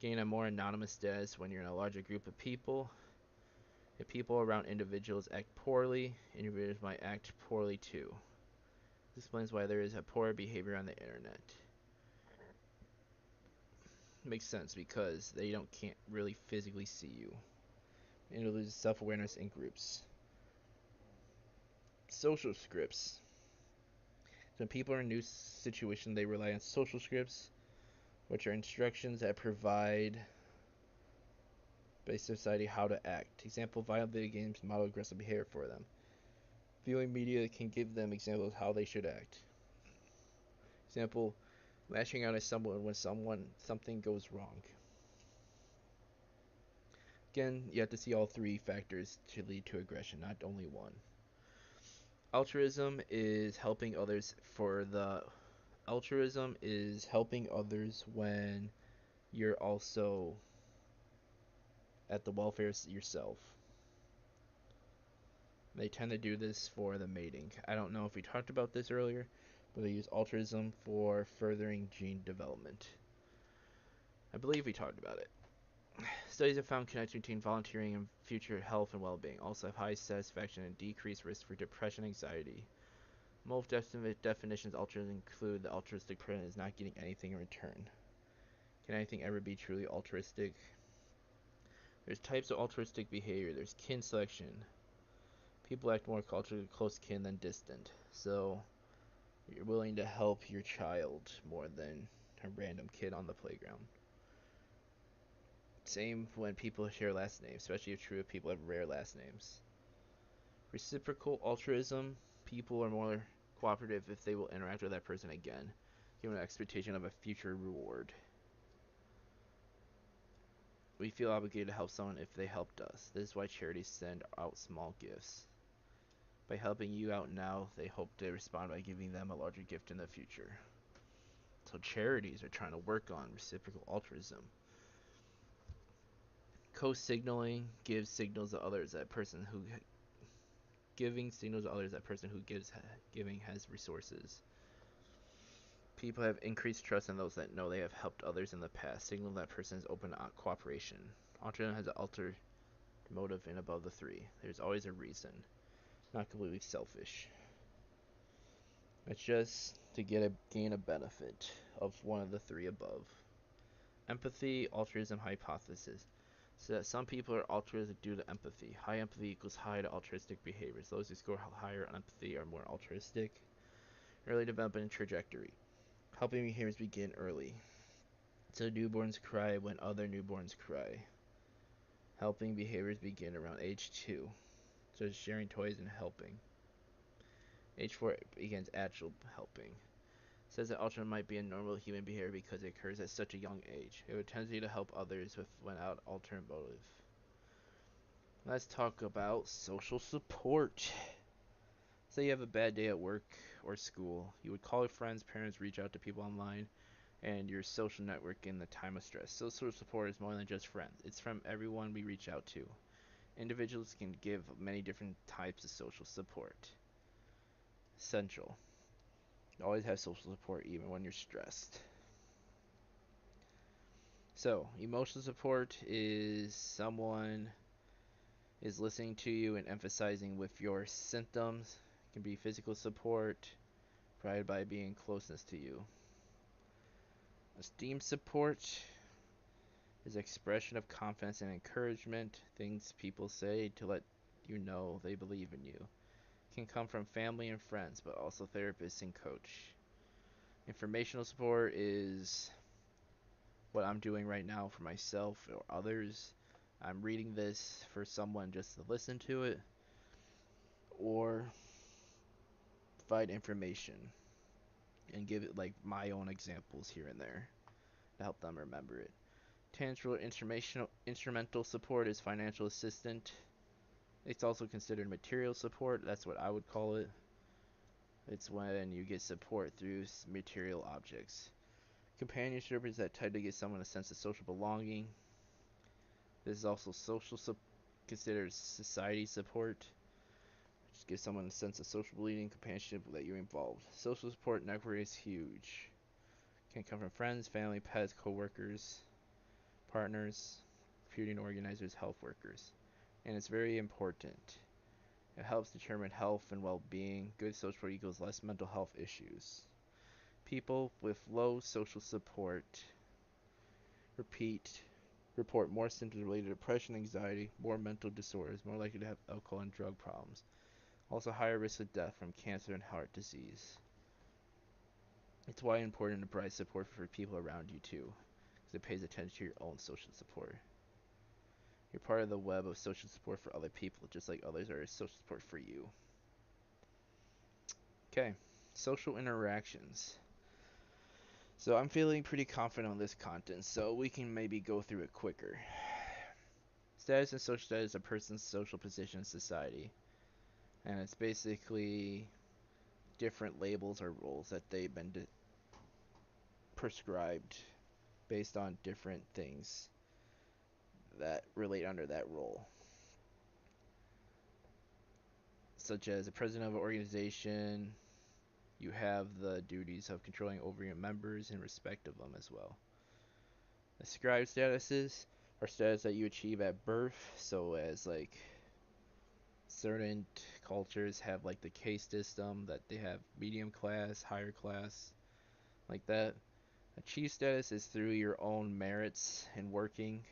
Gain a more anonymous status when you're in a larger group of people. If people around individuals act poorly, individuals might act poorly too. This explains why there is a poor behavior on the internet. Makes sense because they can't really physically see you. And it loses self-awareness in groups. Social scripts. When people are in a new situation, they rely on social scripts, which are instructions that provide based society how to act. Example, violent video games model aggressive behavior for them. Viewing media can give them examples of how they should act. Example, lashing out at someone when something goes wrong. Again, you have to see all three factors to lead to aggression, not only one. Altruism is helping others when you're also at the welfare yourself. They tend to do this for the mating. I don't know if we talked about this earlier, but they use altruism for furthering gene development. I believe we talked about it. Studies have found connection between volunteering and future health and well-being. Also have high satisfaction and decreased risk for depression and anxiety. Most definitions of altruism include the altruistic person is not getting anything in return. Can anything ever be truly altruistic? There's types of altruistic behavior. There's kin selection. People act more culturally close kin than distant. So you're willing to help your child more than a random kid on the playground. Same when people share last names, especially if true if people have rare last names. Reciprocal altruism. People are more cooperative if they will interact with that person again, given an expectation of a future reward. We feel obligated to help someone if they helped us. This is why charities send out small gifts. By helping you out now, they hope to respond by giving them a larger gift in the future. So charities are trying to work on reciprocal altruism. Co-signaling gives signals to others that person who giving signals to others that person who gives giving has resources. People have increased trust in those that know they have helped others in the past. Signal that person is open to cooperation. Altruism has an altered motive in above the three. There's always a reason. Not completely selfish. It's just to gain a benefit of one of the three above. Empathy, altruism hypothesis. So that some people are altruistic due to empathy. High empathy equals high to altruistic behaviors. Those who score higher on empathy are more altruistic. Early development trajectory. Helping behaviors begin early. So newborns cry when other newborns cry. Helping behaviors begin around age 2. So sharing toys and helping. Age 4 begins actual helping. Says that altruism might be a normal human behavior because it occurs at such a young age. It would tendency to help others without ulterior motive. Let's talk about social support. Say you have a bad day at work or school. You would call your friends, parents, reach out to people online, and your social network in the time of stress. Social support is more than just friends. It's from everyone we reach out to. Individuals can give many different types of social support. Essential. Always have social support even when you're stressed. So, emotional support is someone is listening to you and emphasizing with your symptoms. It can be physical support provided by being closeness to you. Esteem support is expression of confidence and encouragement, things people say to let you know they believe in you. It can come from family and friends, but also therapists and coach. Informational support is what I'm doing right now for myself or others. I'm reading this for someone just to listen to it or provide information and give it like my own examples here and there to help them remember it. Tangible instrumental support is financial assistance. It's also considered material support. That's what I would call it. It's when you get support through material objects. Companionship is that type to give someone a sense of social belonging. This is also considered society support. Just give someone a sense of social belonging, companionship that you're involved. Social support network is huge. Can come from friends, family, pets, co-workers, partners, computing organizers, health workers. And it's very important. It helps determine health and well-being. Good social support equals less mental health issues. People with low social support report more symptoms related to depression, anxiety, more mental disorders, more likely to have alcohol and drug problems. Also higher risk of death from cancer and heart disease. It's why it's important to provide support for people around you too, because it pays attention to your own social support. You're part of the web of social support for other people, just like others are social support for you. Okay, social interactions. So I'm feeling pretty confident on this content, so we can maybe go through it quicker. Status and social status is a person's social position in society. And it's basically different labels or roles that they've been prescribed based on different things that relate under that role. Such as a president of an organization, you have the duties of controlling over your members and respect of them as well. Ascribed statuses are status that you achieve at birth, so as like certain cultures have like the caste system that they have medium class, higher class, like that. Achieve status is through your own merits and working,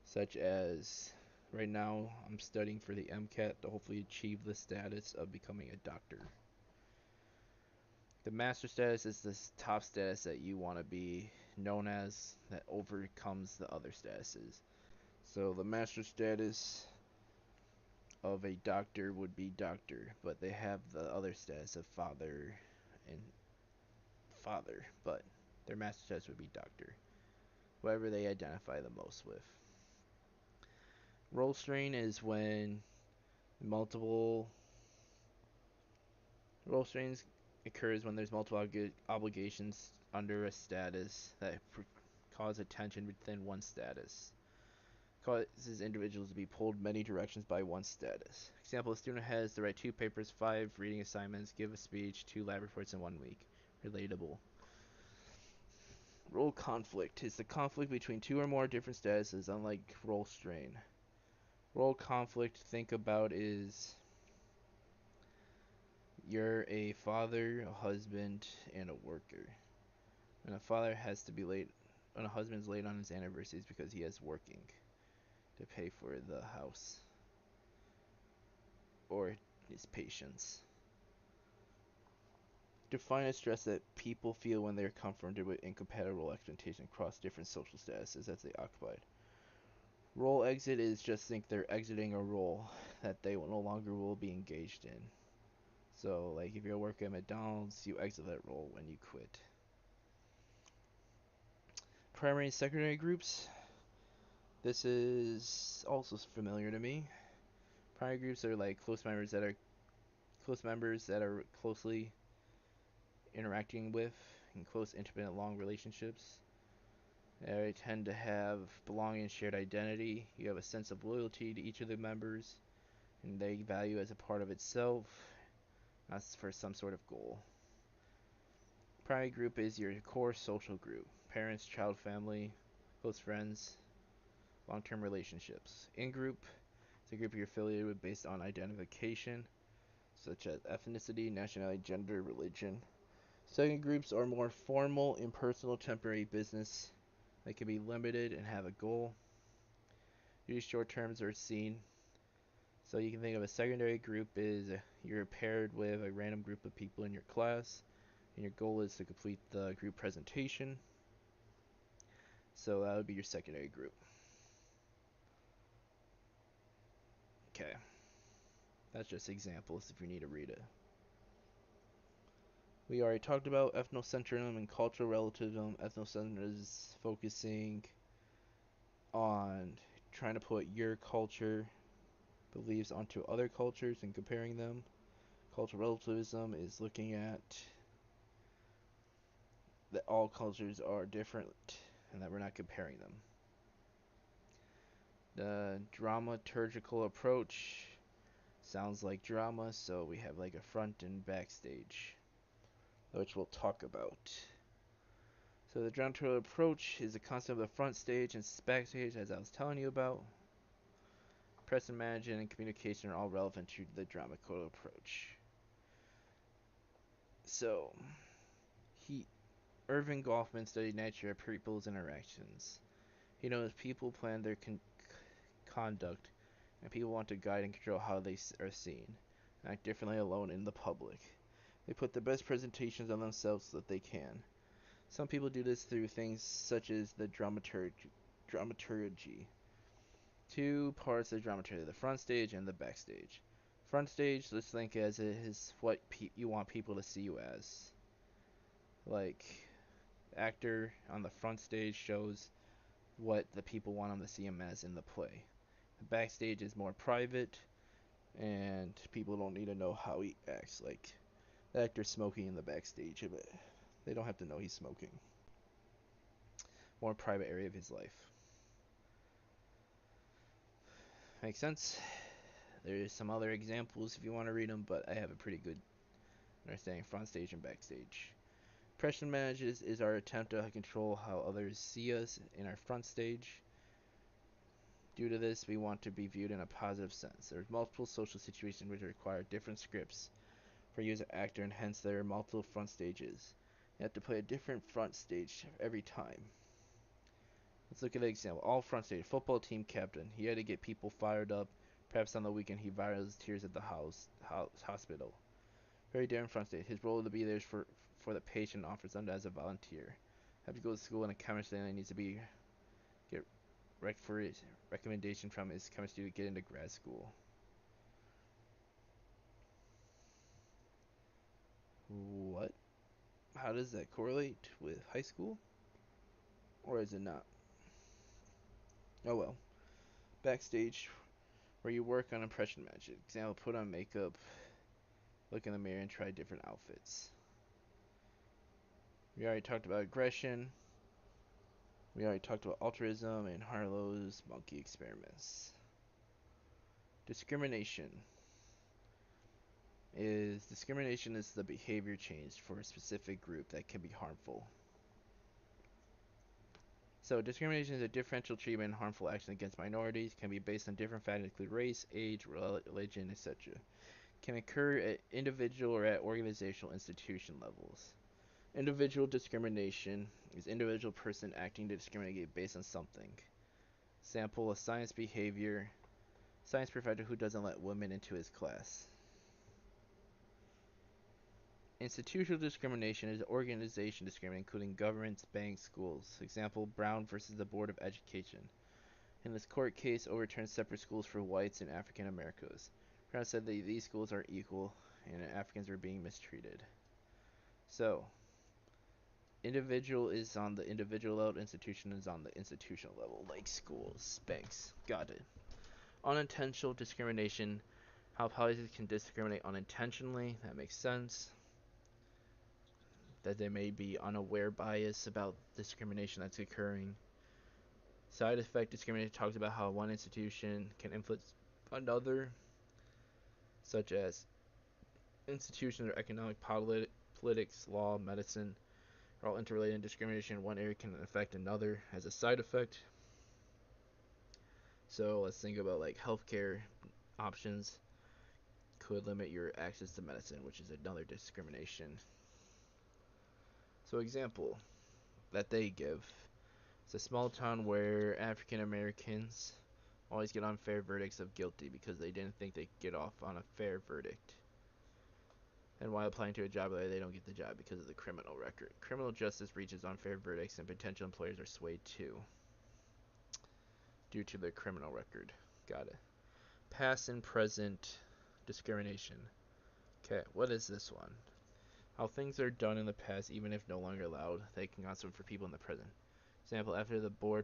such as right now I'm studying for the MCAT to hopefully achieve the status of becoming a doctor. The master status is the top status that you want to be known as that overcomes the other statuses. So the master status of a doctor would be doctor, but they have the other status of father and father, but their master status would be doctor. Whatever they identify the most with. Role strain is when multiple role strains occurs when there's multiple obligations under a status that cause attention within one status. Causes individuals to be pulled many directions by one status. Example, a student has to write 2 papers, 5 reading assignments, give a speech, 2 lab reports in 1 week. Relatable. Role conflict is the conflict between 2 or more different statuses, unlike role strain. Role conflict, think about, is you're a father, a husband, and a worker. When a father has to be late, when a husband's late on his anniversaries because he has working to pay for the house or his patients. Define a stress that people feel when they are confronted with incompatible expectations across different social statuses that they occupied. Role exit is just think they're exiting a role that they no longer will be engaged in. So, like if you're working at McDonald's, you exit that role when you quit. primary and secondary groups. This is also familiar to me. Primary groups are like close members that are closely interacting with in close, intimate, long relationships. They tend to have belonging and shared identity. You have a sense of loyalty to each of the members, and they value as a part of itself, not for some sort of goal. Primary group is your core social group: parents, child, family, close friends, long-term relationships. In-group is a group you're affiliated with based on identification, such as ethnicity, nationality, gender, religion. Second groups are more formal, impersonal, temporary business. They can be limited and have a goal. These short terms are seen. So you can think of a secondary group is you're paired with a random group of people in your class, and your goal is to complete the group presentation. So that would be your secondary group. Okay. That's just examples if you need to read it. We already talked about ethnocentrism and cultural relativism. Ethnocentrism is focusing on trying to put your culture beliefs onto other cultures and comparing them. Cultural relativism is looking at that all cultures are different and that we're not comparing them. The dramaturgical approach sounds like drama, so we have like a front and backstage, which we'll talk about. So the dramaturgical approach is the concept of the front stage and backstage, as I was telling you about. Press and management and communication are all relevant to the dramaturgical approach. So, Irving Goffman studied nature of people's interactions. He knows people plan their conduct, and people want to guide and control how they are seen, and act differently alone in the public. They put the best presentations on themselves so that they can. Some people do this through things such as the dramaturgy. Two parts of dramaturgy: the front stage and the backstage. Front stage, let's think as it is what you want people to see you as. Like, the actor on the front stage shows what the people want him to see him as in the play. The backstage is more private, and people don't need to know how he acts. Like, the actor's smoking in the backstage of it. They don't have to know he's smoking. More private area of his life. Makes sense? There's some other examples if you want to read them, but I have a pretty good understanding front stage and backstage. Impression management is our attempt to control how others see us in our front stage. Due to this, we want to be viewed in a positive sense. There are multiple social situations which require different scripts for you as an actor, and hence there are multiple front stages. You have to play a different front stage every time. Let's look at an example. All front stage. Football team captain. He had to get people fired up. Perhaps on the weekend he volunteers at the hospital. Very different front stage. His role to be there is for the patient, offers them as a volunteer. Have to go to school and a chemistry and needs to get for his recommendation from his chemistry to get into grad school. What? How does that correlate with high school? Or is it not? Oh well. Backstage, where you work on impression magic. Example, put on makeup, look in the mirror, and try different outfits. We already talked about aggression. We already talked about altruism and Harlow's monkey experiments. Discrimination is the behavior change for a specific group that can be harmful. So discrimination is a differential treatment and harmful action against minorities, can be based on different factors include race, age, religion, etc. Can occur at individual or at organizational institution levels. Individual discrimination is individual person acting to discriminate based on something. Example, a science professor who doesn't let women into his class. Institutional discrimination is organization discrimination, including governments, banks, schools. Example, Brown versus the Board of Education. In this court case, overturned separate schools for whites and African Americans. Brown said that these schools are equal and Africans are being mistreated. So, Individual is on the individual level, institution is on the institutional level, like schools, banks. Got it. Unintentional discrimination, how policies can discriminate unintentionally, that makes sense. That they may be unaware bias about discrimination that's occurring. Side effect discrimination talks about how one institution can influence another, such as institutions or economic politics, law, medicine are all interrelated, and discrimination in one area can affect another as a side effect. So let's think about like healthcare options could limit your access to medicine, which is another discrimination. So example that they give. It's a small town where African Americans always get unfair verdicts of guilty because they didn't think they'd get off on a fair verdict. And while applying to a job, they don't get the job because of the criminal record. Criminal justice reaches unfair verdicts, and potential employers are swayed too due to their criminal record. Got it. Past and present discrimination. Okay, what is this one? How things are done in the past, even if no longer allowed, they can consequence for people in the present. Example, after the Brown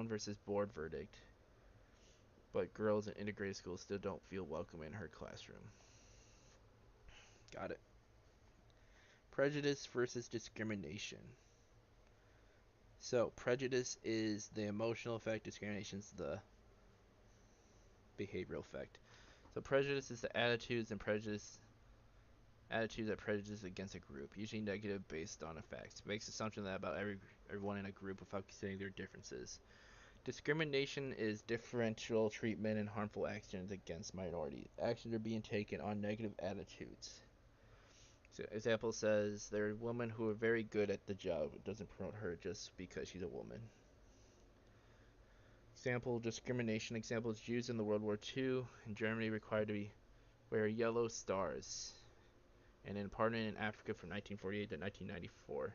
versus Board verdict, but girls in integrated schools still don't feel welcome in her classroom. Got it. Prejudice versus discrimination. So, prejudice is the emotional effect, discrimination is the behavioral effect. So, prejudice is the attitudes that prejudice against a group, usually negative based on facts. It makes assumptions about everyone in a group without considering their differences. Discrimination is differential treatment and harmful actions against minorities. Actions are being taken on negative attitudes. So, example says there are women who are very good at the job. It doesn't promote her just because she's a woman. Example, discrimination. Example is Jews in the World War II in Germany required to wear yellow stars. And in Parliament in Africa from 1948 to 1994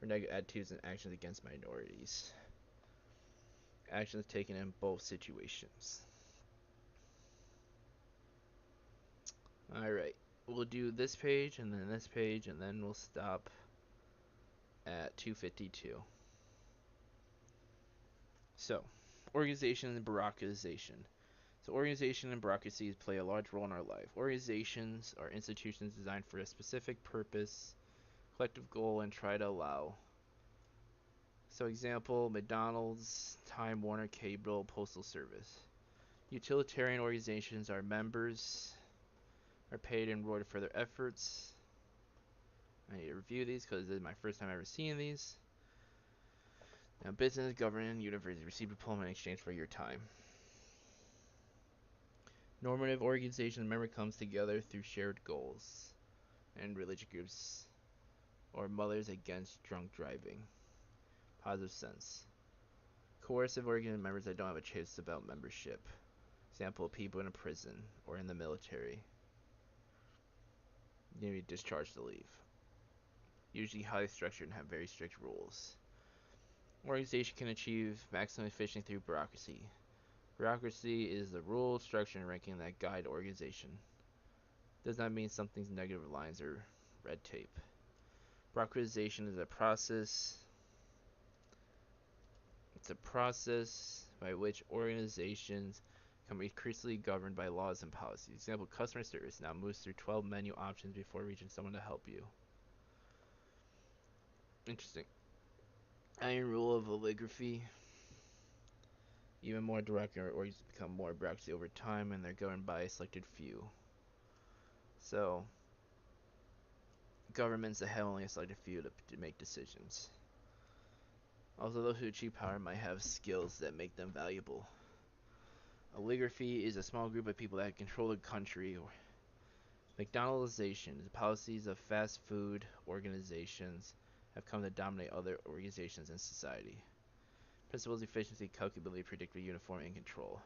were negative attitudes and actions against minorities. Actions taken in both situations. Alright, we'll do this page and then this page and then we'll stop at 252. So, organization and bureaucratization. So organization and bureaucracies play a large role in our life. Organizations are institutions designed for a specific purpose, collective goal, and try to allow. So example, McDonald's, Time Warner Cable, Postal Service. Utilitarian organizations are members are paid and rewarded for their efforts. I need to review these because this is my first time ever seeing these. Now, business, government, university receive diploma in exchange for your time. Normative organization, member comes together through shared goals. And religious groups or mothers against drunk driving. Positive sense. Coercive organization members that don't have a choice about membership. Example, people in a prison or in the military. You need to be discharged to leave. Usually highly structured and have very strict rules. Organization can achieve maximum efficiency through bureaucracy. Bureaucracy is the rules, structure, and ranking that guide organization. Does not mean something's negative lines or red tape. Bureaucratization is a process. It's a process by which organizations become increasingly governed by laws and policies. Example, customer service now moves through 12 menu options before reaching someone to help you. Interesting. Iron rule of oligarchy. Even more direct organizations become more bureaucracy over time, and they're governed by a selected few. So, governments that have only a selected few to make decisions. Also, those who achieve power might have skills that make them valuable. Oligarchy is a small group of people that control the country. McDonaldization is the policies of fast food organizations have come to dominate other organizations in society. Principles, efficiency, calculability, predictability, uniformity, and control.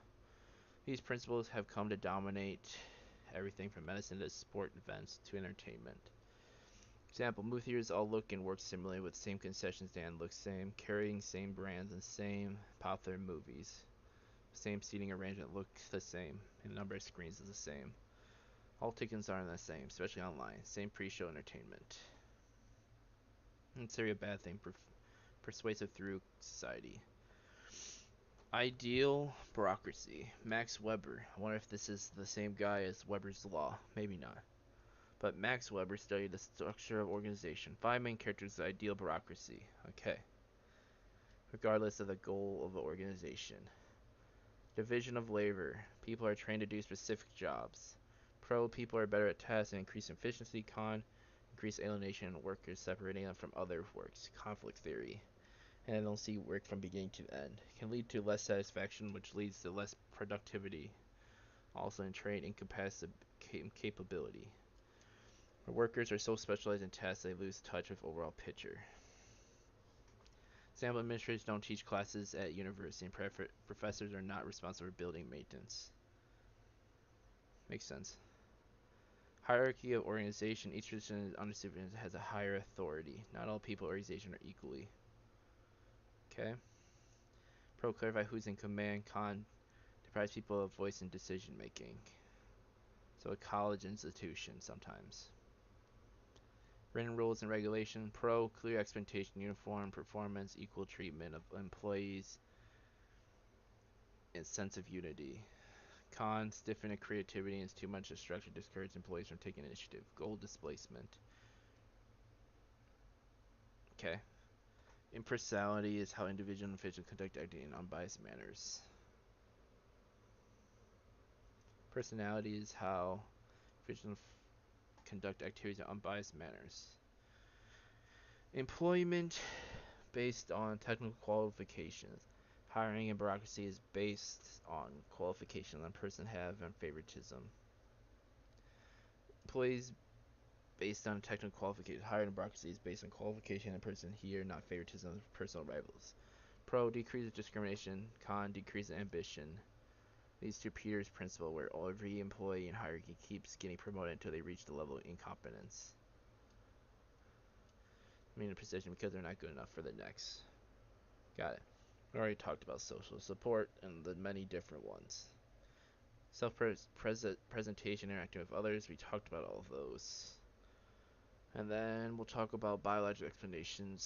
These principles have come to dominate everything from medicine to sport events to entertainment. Example, movie theaters all look and work similarly with same concession stand look same, carrying same brands and same popular movies. Same seating arrangement looks the same, and the number of screens is the same. All tickets are the same, especially online. Same pre-show entertainment. It's a bad thing. Persuasive through society. Ideal bureaucracy. Max Weber. I wonder if this is the same guy as Weber's Law. Maybe not. But Max Weber studied the structure of organization. 5 main characters of ideal bureaucracy. Okay. Regardless of the goal of the organization. Division of labor. People are trained to do specific jobs. Pro, people are better at tasks and increase efficiency. Con, increase alienation in workers, separating them from other works. Conflict theory. And I don't see work from beginning to end. Can lead to less satisfaction, which leads to less productivity. Also in trade capability. Where workers are so specialized in tasks they lose touch with overall picture. Example, administrators don't teach classes at university, and professors are not responsible for building maintenance. Makes sense. Hierarchy of organization. Each position under supervision has a higher authority. Not all people in organization are equally. Okay. Pro, clarify who's in command. Con, deprives people of voice in decision making. So a college institution sometimes. Written rules and regulation. Pro, clear expectation, uniform performance, equal treatment of employees, and sense of unity. Con, stiffening creativity and too much structure discourages employees from taking initiative. Goal displacement. Okay. Impartiality is how individual and officials conduct acting in unbiased manners. Personality is how officials conduct activities in unbiased manners. Employment based on technical qualifications. Hiring and bureaucracy is based on qualifications a person have and favoritism. Employees based on technical qualifications. Hiring and bureaucracy is based on qualification and person here, not favoritism of personal rivals. Pro, decrease discrimination. Con, decrease ambition. Leads to Peter's principle, where every employee in hierarchy keeps getting promoted until they reach the level of incompetence. I mean, a position because they're not good enough for the next. Got it. We already talked about social support and the many different ones. Self-presentation, interacting with others. We talked about all of those. And then we'll talk about biological explanations.